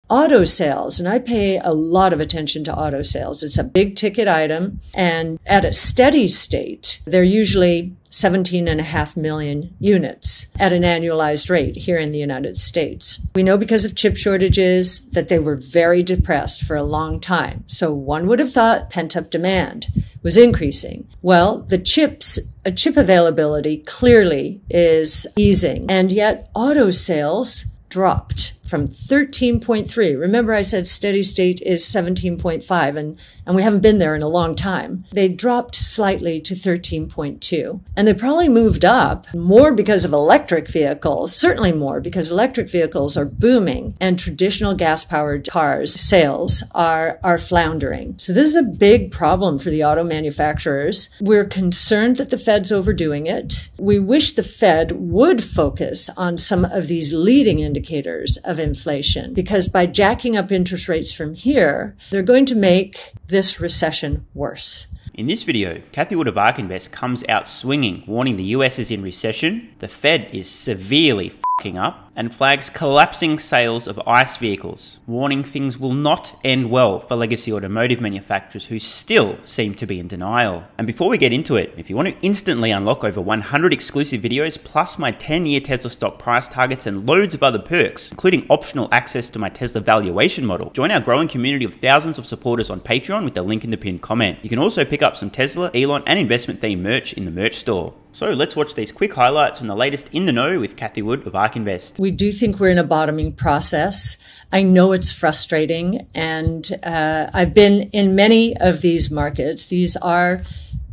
auto sales, and I pay a lot of attention to auto sales. It's a big ticket item, and at a steady state, they're usually 17.5 million units at an annualized rate here in the United States. We know because of chip shortages that they were very depressed for a long time. So one would have thought pent-up demand was increasing. Well, chip availability clearly is easing, and yet auto sales dropped from 13.3. Remember I said steady state is 17.5 and we haven't been there in a long time. They dropped slightly to 13.2. And they probably moved up more because of electric vehicles, certainly more because electric vehicles are booming and traditional gas-powered cars sales are floundering. So this is a big problem for the auto manufacturers. We're concerned that the Fed's overdoing it. We wish the Fed would focus on some of these leading indicators of inflation, because by jacking up interest rates from here, they're going to make this recession worse. In this video, Cathie Wood of ARK Invest comes out swinging, warning the US is in recession, the Fed is severely f***ing up, and flags collapsing sales of ICE vehicles, warning things will not end well for legacy automotive manufacturers who still seem to be in denial. And before we get into it, if you want to instantly unlock over 100 exclusive videos, plus my 10-year Tesla stock price targets and loads of other perks, including optional access to my Tesla valuation model, join our growing community of thousands of supporters on Patreon with the link in the pinned comment. You can also pick up some Tesla, Elon, and investment themed merch in the merch store. So let's watch these quick highlights from the latest in the know with Cathie Wood of ARK Invest. We do think we're in a bottoming process. I know it's frustrating, and I've been in many of these markets. These are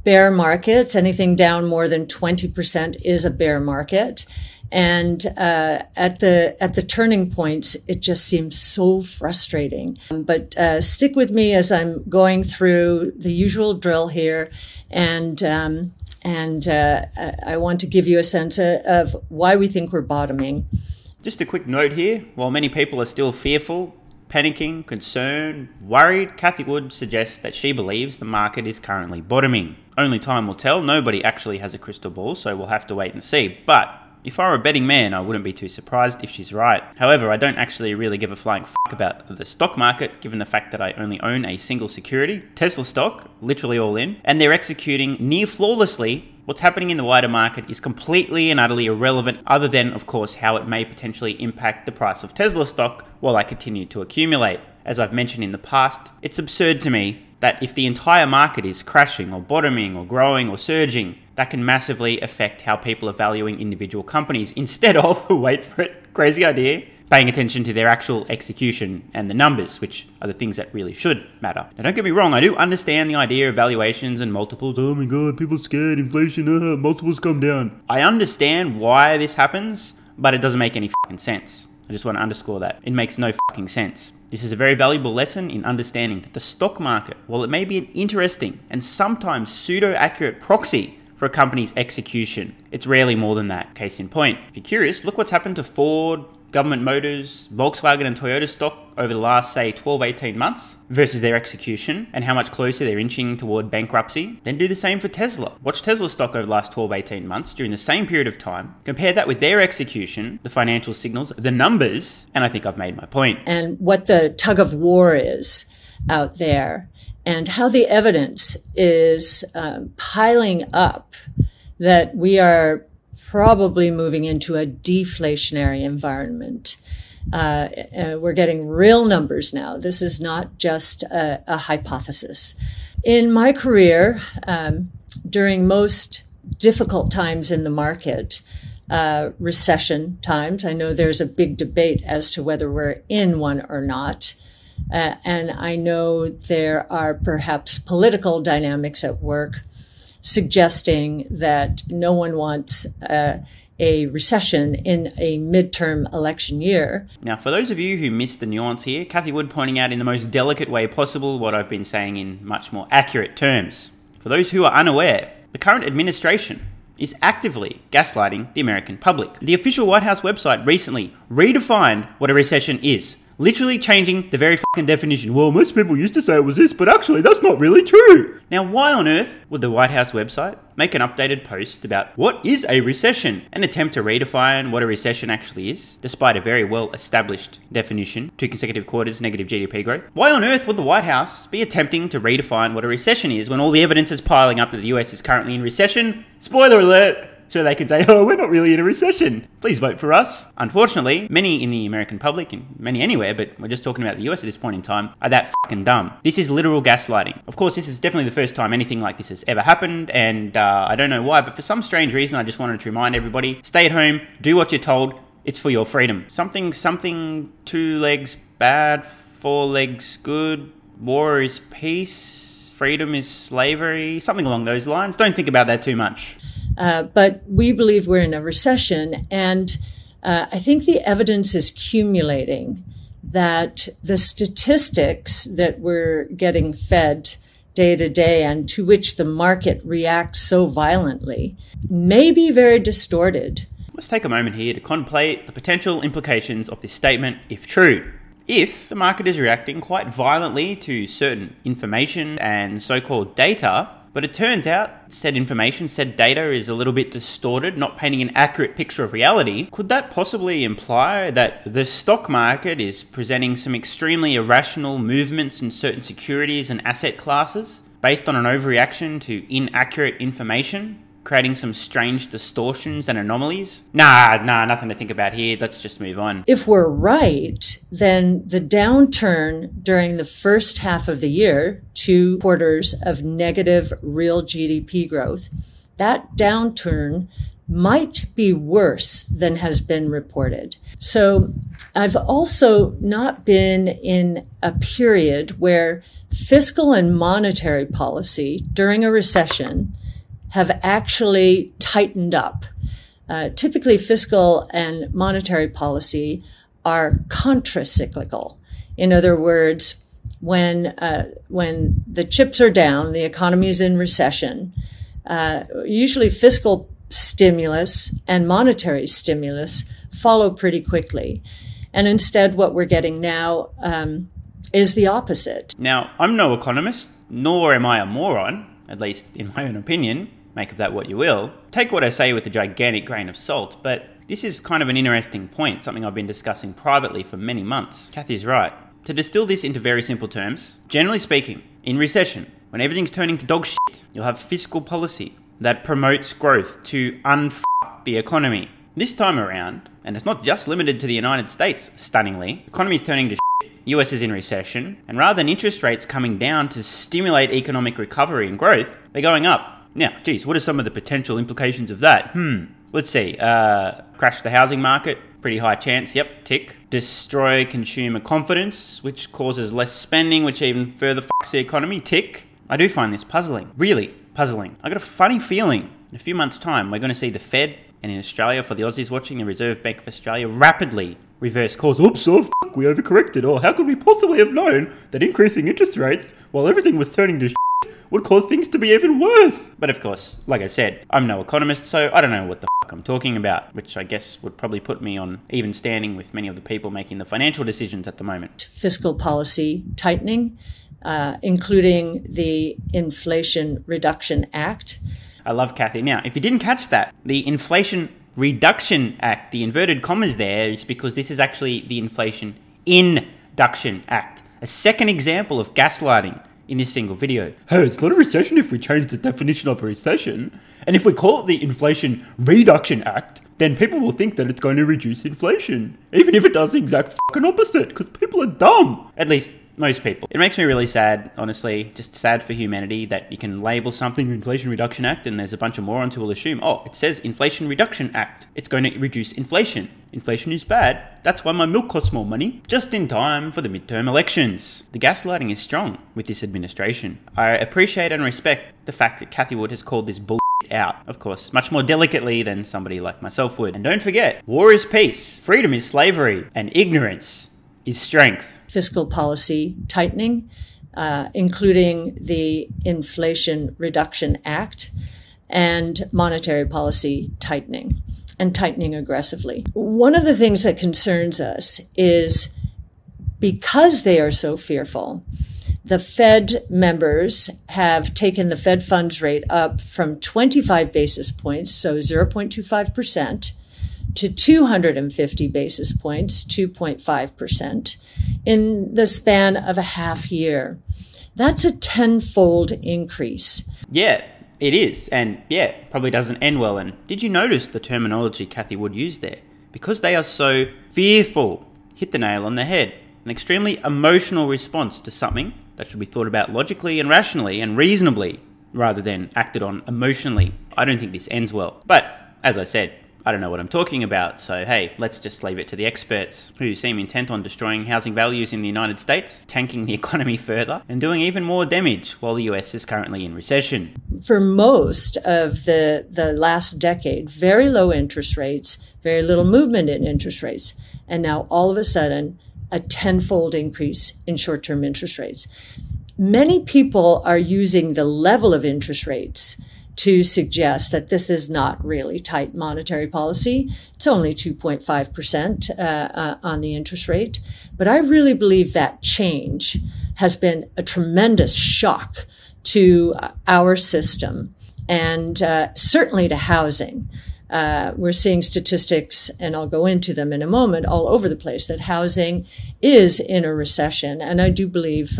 bear markets. Anything down more than 20% is a bear market. And at the turning points, it just seems so frustrating. But stick with me as I'm going through the usual drill here, and I want to give you a sense of why we think we're bottoming. Just a quick note here, while many people are still fearful, panicking, concerned, worried, Cathie Wood suggests that she believes the market is currently bottoming. Only time will tell. Nobody actually has a crystal ball, so we'll have to wait and see. But if I were a betting man, I wouldn't be too surprised if she's right. However, I don't actually really give a flying f*** about the stock market, given the fact that I only own a single security, Tesla stock, literally all in, and they're executing near flawlessly. What's happening in the wider market is completely and utterly irrelevant, other than, of course, how it may potentially impact the price of Tesla stock while I continue to accumulate. As I've mentioned in the past, it's absurd to me that if the entire market is crashing or bottoming or growing or surging, that can massively affect how people are valuing individual companies instead of, wait for it, crazy idea, paying attention to their actual execution and the numbers, which are the things that really should matter. Now, don't get me wrong, I do understand the idea of valuations and multiples. Oh my God, people scared, inflation, multiples come down. I understand why this happens, but it doesn't make any fucking sense. I just want to underscore that. It makes no fucking sense. This is a very valuable lesson in understanding that the stock market, while it may be an interesting and sometimes pseudo-accurate proxy for a company's execution, it's rarely more than that. Case in point, if you're curious, look what's happened to Ford, Government Motors, Volkswagen and Toyota stock over the last, say, 12-18 months versus their execution and how much closer they're inching toward bankruptcy. Then do the same for Tesla. Watch Tesla stock over the last 12-18 months during the same period of time. Compare that with their execution, the financial signals, the numbers, and I think I've made my point. And what the tug of war is out there, and how the evidence is piling up that we are probably moving into a deflationary environment. We're getting real numbers now. This is not just a hypothesis. In my career, during most difficult times in the market, recession times, I know there's a big debate as to whether we're in one or not. And I know there are perhaps political dynamics at work suggesting that no one wants a recession in a midterm election year. Now, for those of you who missed the nuance here, Cathie Wood pointing out in the most delicate way possible what I've been saying in much more accurate terms. For those who are unaware, the current administration is actively gaslighting the American public. The official White House website recently redefined what a recession is, literally changing the very fucking definition. Well, most people used to say it was this, but actually that's not really true. Now, why on earth would the White House website make an updated post about what is a recession, an attempt to redefine what a recession actually is, despite a very well-established definition, 2 consecutive quarters negative GDP growth? Why on earth would the White House be attempting to redefine what a recession is when all the evidence is piling up that the US is currently in recession? Spoiler alert! So they can say, oh, we're not really in a recession. Please vote for us. Unfortunately, many in the American public, and many anywhere, but we're just talking about the US at this point in time, are that fucking dumb. This is literal gaslighting. Of course, this is definitely the first time anything like this has ever happened, and I don't know why, but for some strange reason, I just wanted to remind everybody, stay at home, do what you're told, it's for your freedom. Something, 2 legs bad, 4 legs good, war is peace, freedom is slavery, something along those lines. Don't think about that too much. But we believe we're in a recession, and I think the evidence is accumulating that the statistics that we're getting fed day to day and to which the market reacts so violently may be very distorted. Let's take a moment here to contemplate the potential implications of this statement if true. If the market is reacting quite violently to certain information and so-called data, but it turns out said information, said data is a little bit distorted, not painting an accurate picture of reality, could that possibly imply that the stock market is presenting some extremely irrational movements in certain securities and asset classes based on an overreaction to inaccurate information, creating some strange distortions and anomalies? Nah, nothing to think about here. Let's just move on. If we're right, then the downturn during the first half of the year, 2 quarters of negative real GDP growth, that downturn might be worse than has been reported. So I've also not been in a period where fiscal and monetary policy during a recession have actually tightened up. Typically, fiscal and monetary policy are contracyclical. In other words, when the chips are down, the economy is in recession, usually fiscal stimulus and monetary stimulus follow pretty quickly. And instead, what we're getting now is the opposite. Now, I'm no economist, nor am I a moron, at least in my own opinion. Make of that what you will. Take what I say with a gigantic grain of salt, but this is kind of an interesting point, something I've been discussing privately for many months. Cathie's right. To distill this into very simple terms, generally speaking, in recession, when everything's turning to dog shit, you'll have fiscal policy that promotes growth to unf the economy. This time around, and it's not just limited to the United States, stunningly, the economy's turning to shit, US is in recession, and rather than interest rates coming down to stimulate economic recovery and growth, they're going up. Now, geez, what are some of the potential implications of that? Let's see. Crash the housing market, pretty high chance, yep, tick. Destroy consumer confidence, which causes less spending, which even further fucks the economy, tick. I do find this puzzling, really puzzling. I got a funny feeling in a few months' time we're going to see the Fed, and in Australia, for the Aussies watching, the Reserve Bank of Australia, rapidly reverse course. Oops, oh fuck, we overcorrected. Or how could we possibly have known that increasing interest rates while everything was turning to would cause things to be even worse? But of course, like I said, I'm no economist, so I don't know what the fuck I'm talking about, which I guess would probably put me on even standing with many of the people making the financial decisions at the moment. Fiscal policy tightening, including the Inflation Reduction Act. I love Cathie. Now, if you didn't catch that, the Inflation Reduction Act, the inverted commas there, is because this is actually the Inflation Induction Act, a second example of gaslighting in this single video. Hey, it's not a recession if we change the definition of a recession. And if we call it the Inflation Reduction Act, then people will think that it's going to reduce inflation, even if it does the exact fucking opposite, because people are dumb. At least most people. It makes me really sad, honestly, just sad for humanity that you can label something Inflation Reduction Act and there's a bunch of morons who will assume, oh, it says Inflation Reduction Act. It's going to reduce inflation. Inflation is bad. That's why my milk costs more money. Just in time for the midterm elections. The gaslighting is strong with this administration. I appreciate and respect the fact that Cathie Wood has called this bullshit out, of course, much more delicately than somebody like myself would. And don't forget, war is peace, freedom is slavery, and ignorance is strength. Fiscal policy tightening, including the Inflation Reduction Act, and monetary policy tightening, and tightening aggressively. One of the things that concerns us is because they are so fearful, the Fed members have taken the Fed funds rate up from 25 basis points, so 0.25%, to 250 basis points, 2.5%, in the span of a half year. That's a tenfold increase. Yeah, it is. And yeah, probably doesn't end well. And did you notice the terminology Cathie Wood used there? Because they are so fearful. Hit the nail on the head. An extremely emotional response to something that should be thought about logically and rationally and reasonably, rather than acted on emotionally. I don't think this ends well. But as I said, I don't know what I'm talking about, so hey, let's just leave it to the experts, who seem intent on destroying housing values in the United States, tanking the economy further, and doing even more damage while the US is currently in recession. For most of the last decade, very low interest rates, very little movement in interest rates, and now all of a sudden, a tenfold increase in short-term interest rates. Many people are using the level of interest rates to suggest that this is not really tight monetary policy. It's only 2.5% on the interest rate. But I really believe that change has been a tremendous shock to our system and certainly to housing. We're seeing statistics, and I'll go into them in a moment, all over the place, that housing is in a recession. And I do believe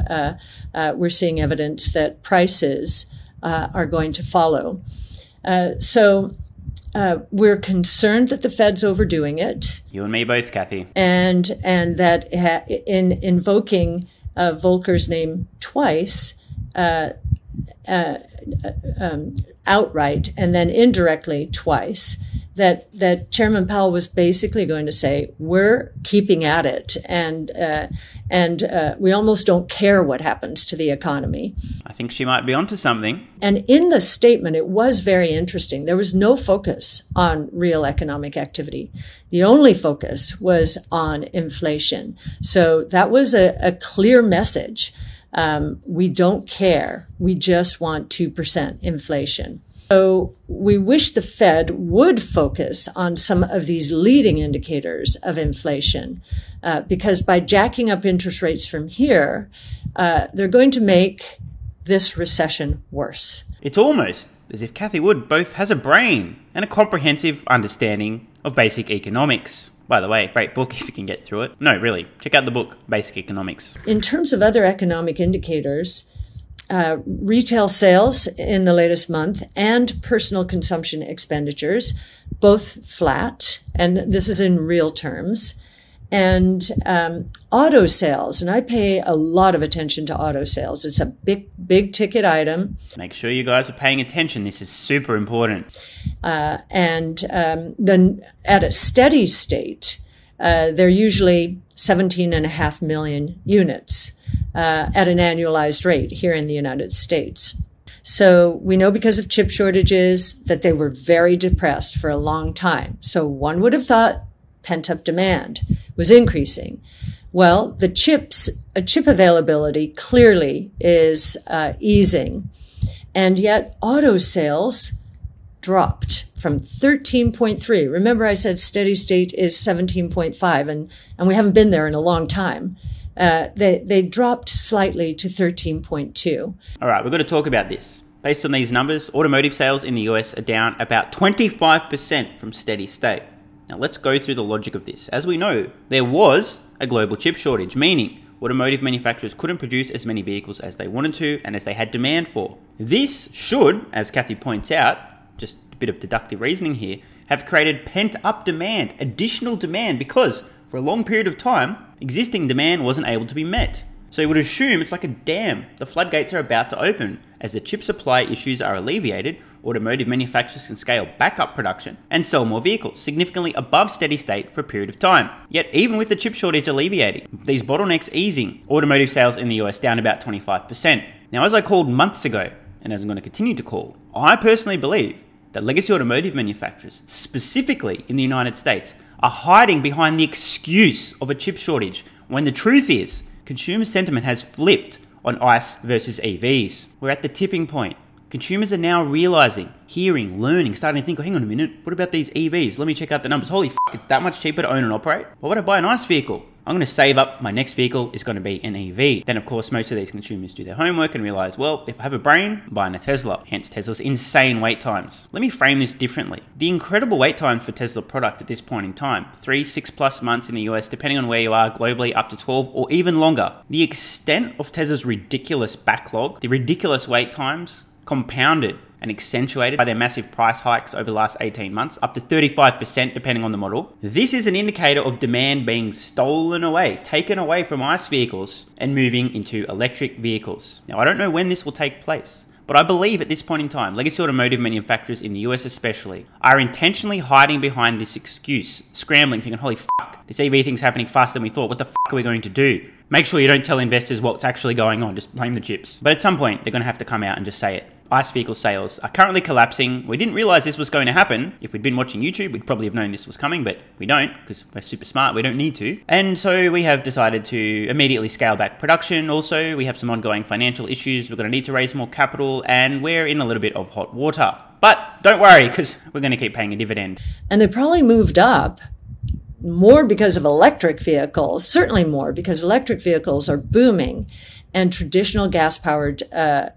we're seeing evidence that prices are going to follow. So we're concerned that the Fed's overdoing it. You and me both, Cathie. And that in invoking Volcker's name twice, outright and then indirectly twice, that Chairman Powell was basically going to say, we're keeping at it, and we almost don't care what happens to the economy. I think she might be onto something. And in the statement, it was very interesting. There was no focus on real economic activity. The only focus was on inflation. So that was a clear message. We don't care. We just want 2% inflation. So we wish the Fed would focus on some of these leading indicators of inflation, because by jacking up interest rates from here, they're going to make this recession worse. It's almost as if Cathie Wood both has a brain and a comprehensive understanding of basic economics. By the way, great book if you can get through it. No, really, check out the book, Basic Economics. In terms of other economic indicators, retail sales in the latest month and personal consumption expenditures, both flat, and this is in real terms, and auto sales. And I pay a lot of attention to auto sales. It's a big ticket item. Make sure you guys are paying attention. This is super important. And then at a steady state, they're usually 17.5 million units at an annualized rate here in the United States. So we know because of chip shortages that they were very depressed for a long time. So one would have thought pent-up demand was increasing. Well, chip availability clearly is easing. And yet auto sales dropped from 13.3. Remember I said steady state is 17.5, and we haven't been there in a long time. They dropped slightly to 13.2. All right, we're going to talk about this. Based on these numbers, automotive sales in the US are down about 25% from steady state. Now let's go through the logic of this. As we know, there was a global chip shortage, meaning automotive manufacturers couldn't produce as many vehicles as they wanted to and as they had demand for. This should, as Cathie points out, just a bit of deductive reasoning here, have created pent-up demand, additional demand, because for a long period of time, existing demand wasn't able to be met. So you would assume it's like a dam. The floodgates are about to open. As the chip supply issues are alleviated, automotive manufacturers can scale back up production and sell more vehicles, significantly above steady state for a period of time. Yet even with the chip shortage alleviating, these bottlenecks easing, automotive sales in the US down about 25%. Now, as I called months ago, and as I'm going to continue to call, I personally believe that legacy automotive manufacturers, specifically in the United States, are hiding behind the excuse of a chip shortage, when the truth is, consumer sentiment has flipped on ICE versus EVs. We're at the tipping point. Consumers are now realizing, hearing, learning, starting to think, oh, hang on a minute, what about these EVs? Let me check out the numbers. Holy f***, it's that much cheaper to own and operate? Why would I buy an ICE vehicle? I'm going to save up, my next vehicle is going to be an EV. Then of course, most of these consumers do their homework and realize, well, if I have a brain, I'm buying a Tesla. Hence Tesla's insane wait times. Let me frame this differently. The incredible wait times for Tesla product at this point in time, 3, 6+ months in the US, depending on where you are, globally up to 12 or even longer. The extent of Tesla's ridiculous backlog, the ridiculous wait times, compounded and accentuated by their massive price hikes over the last 18 months, up to 35% depending on the model. This is an indicator of demand being stolen away, taken away from ICE vehicles and moving into electric vehicles. Now, I don't know when this will take place, but I believe at this point in time, legacy automotive manufacturers in the US especially are intentionally hiding behind this excuse, scrambling, thinking, holy fuck, this EV thing's happening faster than we thought. What the fuck are we going to do? Make sure you don't tell investors what's actually going on, just blame the chips. But at some point, they're going to have to come out and just say it. ICE vehicle sales are currently collapsing. We didn't realize this was going to happen. If we'd been watching YouTube, we'd probably have known this was coming, but we don't because we're super smart. We don't need to. And so we have decided to immediately scale back production. Also, we have some ongoing financial issues. We're going to need to raise more capital and we're in a little bit of hot water. But don't worry because we're going to keep paying a dividend. And they probably moved up more because of electric vehicles, certainly more because electric vehicles are booming and traditional gas-powered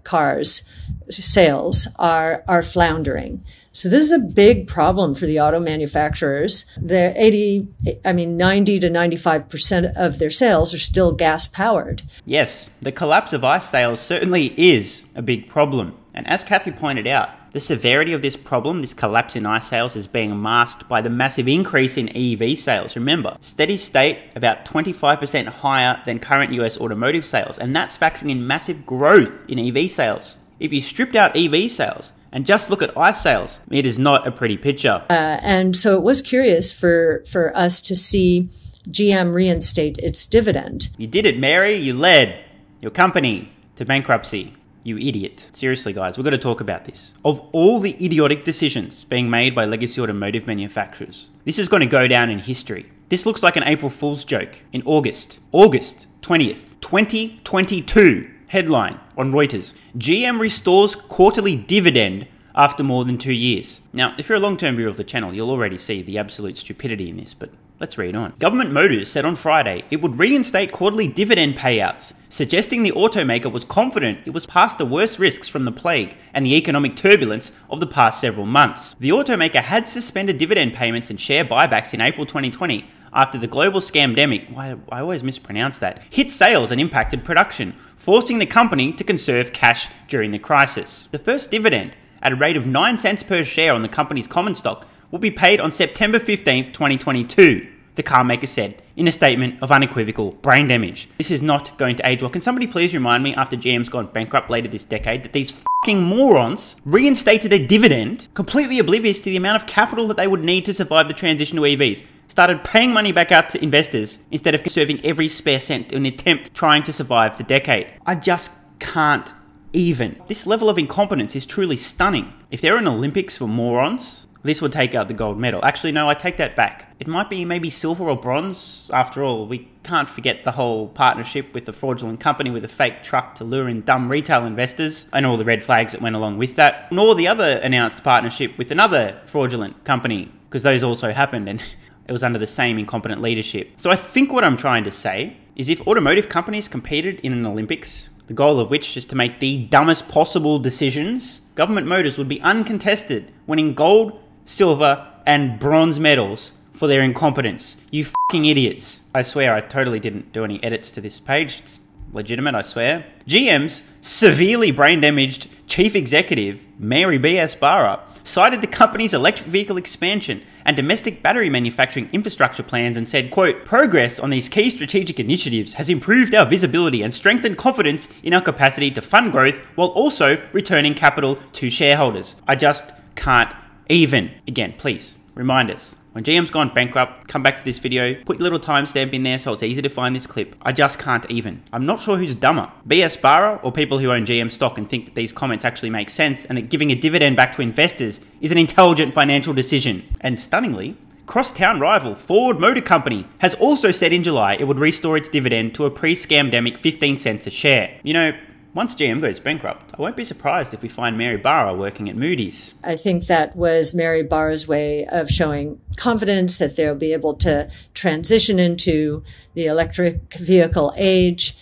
cars sales are floundering. So this is a big problem for the auto manufacturers. They're 90 to 95% of their sales are still gas-powered. Yes, the collapse of ICE sales certainly is a big problem. And as Cathie pointed out, the severity of this problem, this collapse in ICE sales, is being masked by the massive increase in EV sales. Remember, steady state about 25% higher than current US automotive sales, and that's factoring in massive growth in EV sales. If you stripped out EV sales and just look at ICE sales, it is not a pretty picture. And so it was curious for us to see GM reinstate its dividend. You did it, Mary. You led your company to bankruptcy. You idiot. Seriously, guys, we've got to talk about this. Of all the idiotic decisions being made by legacy automotive manufacturers, this is going to go down in history. This looks like an April Fool's joke in August 20th, 2022. Headline on Reuters, GM restores quarterly dividend after more than 2 years. Now, if you're a long-term viewer of the channel, you'll already see the absolute stupidity in this, but let's read on. Government Motors said on Friday it would reinstate quarterly dividend payouts, suggesting the automaker was confident it was past the worst risks from the plague and the economic turbulence of the past several months. The automaker had suspended dividend payments and share buybacks in April 2020 after the global scamdemic, I always mispronounce that, hit sales and impacted production, forcing the company to conserve cash during the crisis. The first dividend, at a rate of 9 cents per share on the company's common stock, will be paid on September 15th, 2022, the car maker said in a statement of unequivocal brain damage. This is not going to age well. Can somebody please remind me after GM's gone bankrupt later this decade that these fucking morons reinstated a dividend, completely oblivious to the amount of capital that they would need to survive the transition to EVs, started paying money back out to investors instead of conserving every spare cent in an attempt trying to survive the decade. I just can't even. This level of incompetence is truly stunning. If there were an Olympics for morons, this would take out the gold medal. Actually, no, I take that back. It might be maybe silver or bronze. After all, we can't forget the whole partnership with the fraudulent company with a fake truck to lure in dumb retail investors and all the red flags that went along with that. Nor the other announced partnership with another fraudulent company, because those also happened and it was under the same incompetent leadership. So I think what I'm trying to say is if automotive companies competed in an Olympics, the goal of which is to make the dumbest possible decisions, Government Motors would be uncontested, winning gold, silver, and bronze medals for their incompetence. You fucking idiots. I swear I totally didn't do any edits to this page. It's legitimate, I swear. GM's severely brain-damaged chief executive, Mary B.S. Barra, cited the company's electric vehicle expansion and domestic battery manufacturing infrastructure plans and said, quote, progress on these key strategic initiatives has improved our visibility and strengthened confidence in our capacity to fund growth while also returning capital to shareholders. I just can't even. Again, please, remind us. When GM's gone bankrupt, come back to this video, put your little timestamp in there so it's easy to find this clip. I just can't even. I'm not sure who's dumber, BS Barra or people who own GM stock and think that these comments actually make sense and that giving a dividend back to investors is an intelligent financial decision. And stunningly, crosstown rival Ford Motor Company has also said in July it would restore its dividend to a pre-scamdemic 15 cents a share. You know, once GM goes bankrupt, I won't be surprised if we find Mary Barra working at Moody's. I think that was Mary Barra's way of showing confidence that they'll be able to transition into the electric vehicle age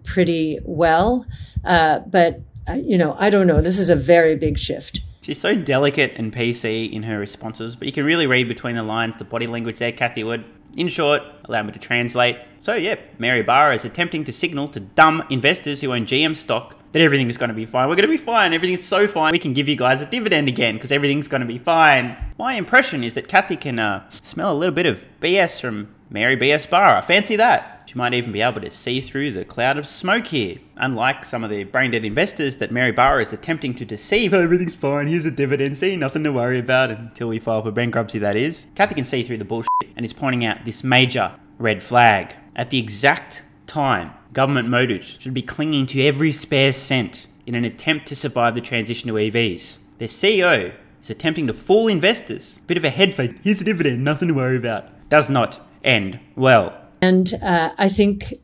pretty well. But I don't know. This is a very big shift. She's so delicate and PC in her responses, but you can really read between the lines the body language there, Cathie Wood. In short, allow me to translate. So yeah, Mary Barra is attempting to signal to dumb investors who own GM stock that everything is going to be fine. We're going to be fine. Everything's so fine. We can give you guys a dividend again because everything's going to be fine. My impression is that Cathie can smell a little bit of BS from Mary B.S. Barra. Fancy that. She might even be able to see through the cloud of smoke here. Unlike some of the brain-dead investors that Mary Barra is attempting to deceive. Oh, everything's fine. Here's a dividend. See, nothing to worry about until we file for bankruptcy, that is. Cathie can see through the bullshit and is pointing out this major red flag. At the exact time, government motives should be clinging to every spare cent in an attempt to survive the transition to EVs. Their CEO is attempting to fool investors. Bit of a head fake. Here's a dividend. Nothing to worry about. Does not end well. And I think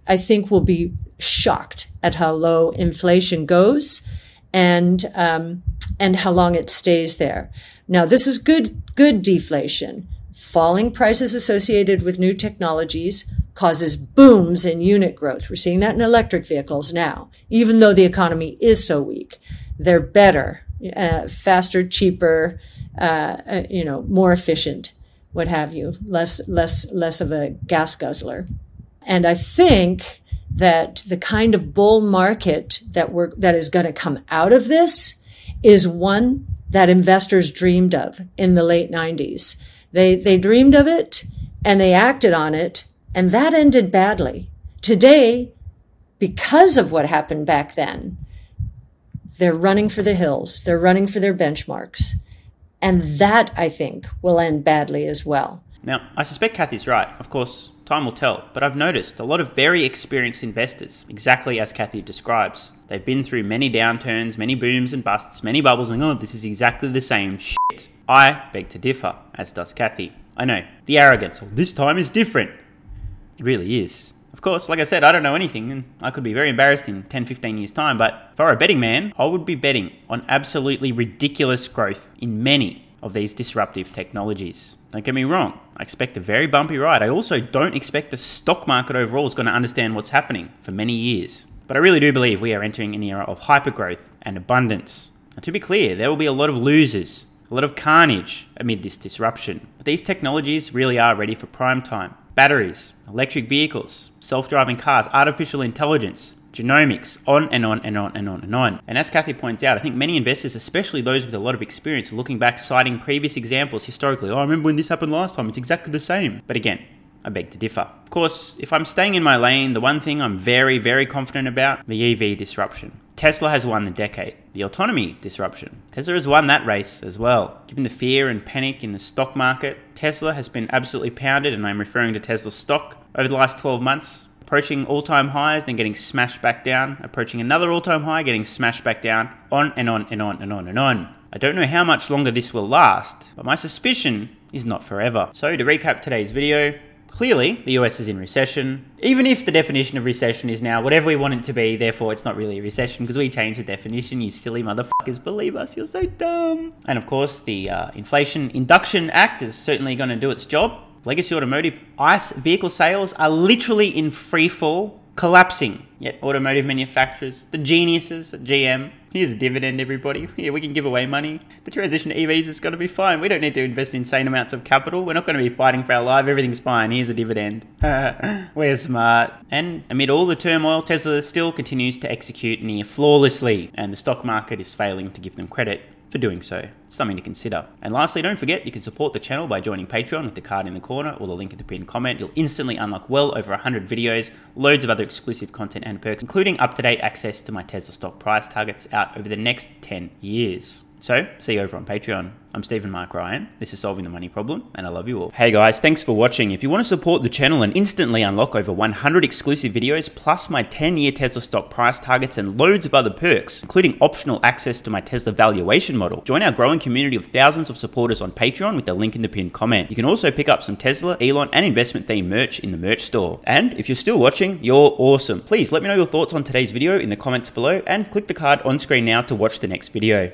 we'll be shocked at how low inflation goes and how long it stays there. Now, this is good deflation. Falling prices associated with new technologies causes booms in unit growth. We're seeing that in electric vehicles now. Even though the economy is so weak, they're better, faster, cheaper, more efficient, what have you, less of a gas guzzler. And I think that the kind of bull market that is going to come out of this is one that investors dreamed of in the late 90s. They dreamed of it and they acted on it, and that ended badly. Today, because of what happened back then, they're running for the hills. They're running for their benchmarks. And that, I think, will end badly as well. Now, I suspect Cathie's right. Of course, time will tell. But I've noticed a lot of very experienced investors, exactly as Cathie describes. They've been through many downturns, many booms and busts, many bubbles, and this is exactly the same shit. I beg to differ, as does Cathie. I know, the arrogance, this time is different. It really is. Of course, like I said, I don't know anything, and I could be very embarrassed in 10, 15 years' time, but if I were a betting man, I would be betting on absolutely ridiculous growth in many of these disruptive technologies. Don't get me wrong, I expect a very bumpy ride. I also don't expect the stock market overall is going to understand what's happening for many years. But I really do believe we are entering an era of hypergrowth and abundance. Now, to be clear, there will be a lot of losers, a lot of carnage amid this disruption. But these technologies really are ready for prime time. Batteries, electric vehicles, self-driving cars, artificial intelligence, genomics, on and on and on and on and on. And as Cathie points out, I think many investors, especially those with a lot of experience, are looking back, citing previous examples historically. Oh, I remember when this happened last time. It's exactly the same. But again, I beg to differ. Of course, if I'm staying in my lane, the one thing I'm very, very confident about, the EV disruption. Tesla has won the decade. The autonomy disruption. Tesla has won that race as well. Given the fear and panic in the stock market, Tesla has been absolutely pounded, and I'm referring to Tesla's stock, over the last 12 months. Approaching all-time highs, then getting smashed back down, approaching another all-time high, getting smashed back down, on and on and on and on and on. I don't know how much longer this will last, but my suspicion is not forever. So to recap today's video, clearly the US is in recession, even if the definition of recession is now whatever we want it to be, therefore it's not really a recession because we changed the definition, you silly motherfuckers, believe us, you're so dumb. And of course the Inflation Induction Act is certainly going to do its job. Legacy automotive ICE vehicle sales are literally in free fall, collapsing. Yet automotive manufacturers, the geniuses at GM, here's a dividend everybody, here we can give away money. The transition to EVs is going to be fine. We don't need to invest insane amounts of capital. We're not going to be fighting for our life. Everything's fine. Here's a dividend. We're smart. And amid all the turmoil, Tesla still continues to execute near flawlessly, and the stock market is failing to give them credit for doing so. Something to consider. And lastly, don't forget you can support the channel by joining Patreon with the card in the corner or the link in the pinned comment. You'll instantly unlock well over 100 videos, loads of other exclusive content and perks, including up-to-date access to my Tesla stock price targets out over the next 10 years. So, see you over on Patreon. I'm Stephen Mark Ryan, this is Solving the Money Problem, and I love you all. Hey guys, thanks for watching. If you want to support the channel and instantly unlock over 100 exclusive videos, plus my 10-year Tesla stock price targets and loads of other perks, including optional access to my Tesla valuation model, join our growing community of thousands of supporters on Patreon with the link in the pinned comment. You can also pick up some Tesla, Elon, and investment-themed merch in the merch store. And if you're still watching, you're awesome. Please let me know your thoughts on today's video in the comments below, and click the card on screen now to watch the next video.